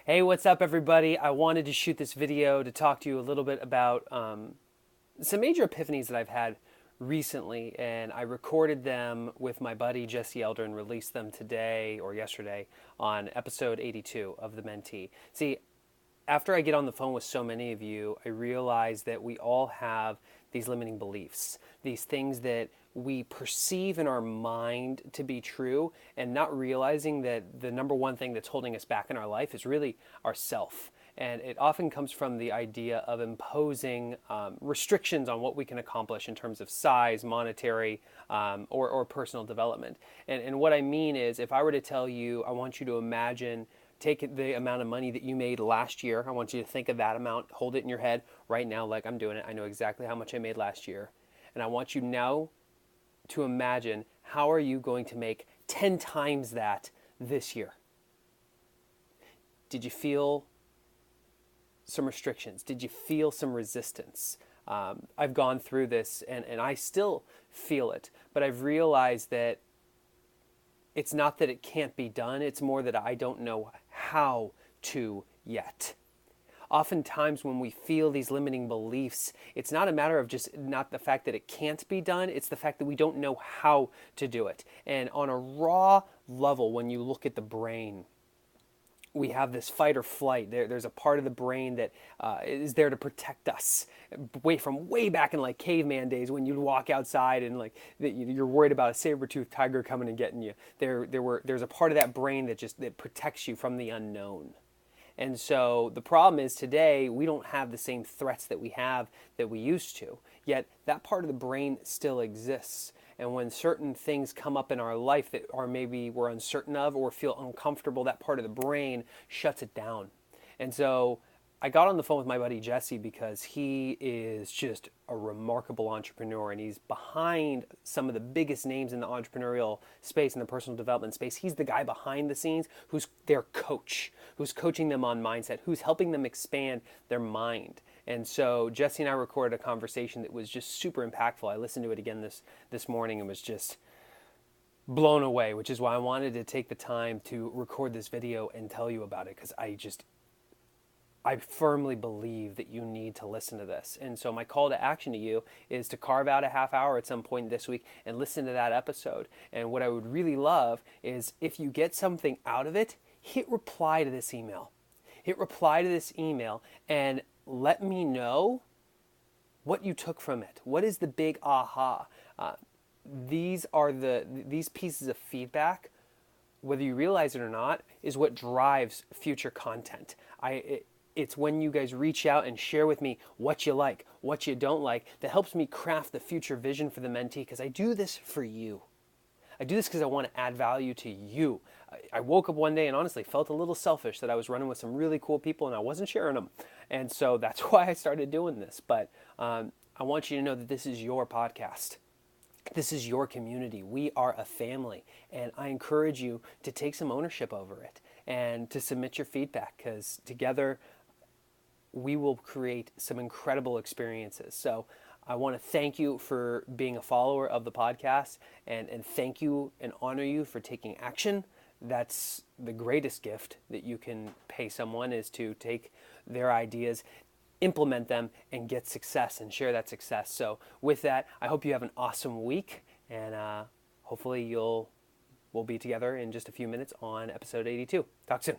Hey, what's up, everybody? I wanted to shoot this video to talk to you a little bit about some major epiphanies that I've had recently, and I recorded them with my buddy Jesse Elder and released them today or yesterday on episode 82 of The Mentee. See, after I get on the phone with so many of you, I realize that we all have these limiting beliefs, these things that we perceive in our mind to be true, and not realizing that the number one thing that's holding us back in our life is really ourself. And it often comes from the idea of imposing restrictions on what we can accomplish in terms of size, monetary, or personal development. And what I mean is, if I were to tell you, I want you to imagine take the amount of money that you made last year. I want you to think of that amount, hold it in your head right now, like I'm doing it. I know exactly how much I made last year. And I want you now to imagine, how are you going to make 10 times that this year? Did you feel some restrictions? Did you feel some resistance? I've gone through this and I still feel it, but I've realized that it's not that it can't be done, it's more that I don't know how to yet. Oftentimes when we feel these limiting beliefs, it's not a matter of just not the fact that it can't be done, it's the fact that we don't know how to do it. And on a raw level, when you look at the brain, we have this fight or flight. There's a part of the brain that is there to protect us, from way back in like caveman days when you'd walk outside and like you're worried about a saber-toothed tiger coming and getting you. There's a part of that brain that protects you from the unknown. And so the problem is today we don't have the same threats that we used to. Yet that part of the brain still exists. And when certain things come up in our life that are maybe we're uncertain of or feel uncomfortable, that part of the brain shuts it down. And so I got on the phone with my buddy Jesse because he is just a remarkable entrepreneur and he's behind some of the biggest names in the entrepreneurial space, in the personal development space. He's the guy behind the scenes who's their coach, who's coaching them on mindset, who's helping them expand their mind. And so Jesse and I recorded a conversation that was just super impactful. I listened to it again this morning and was just blown away, which is why I wanted to take the time to record this video and tell you about it, because I firmly believe that you need to listen to this. And so my call to action to you is to carve out a half hour at some point this week and listen to that episode. And what I would really love is, if you get something out of it, hit reply to this email. Hit reply to this email and let me know what you took from it. What is the big aha? These pieces of feedback, whether you realize it or not, is what drives future content. It's when you guys reach out and share with me what you like, what you don't like, that helps me craft the future vision for the mentee, because I do this for you. I do this because I want to add value to you. I woke up one day and honestly felt a little selfish that I was running with some really cool people and I wasn't sharing them. And so that's why I started doing this. But I want you to know that this is your podcast. This is your community. We are a family. And I encourage you to take some ownership over it and to submit your feedback, because together we will create some incredible experiences. So I want to thank you for being a follower of the podcast, and thank you and honor you for taking action. That's the greatest gift that you can pay someone, is to take their ideas, implement them, and get success and share that success. So with that, I hope you have an awesome week, and hopefully we'll be together in just a few minutes on episode 82. Talk soon.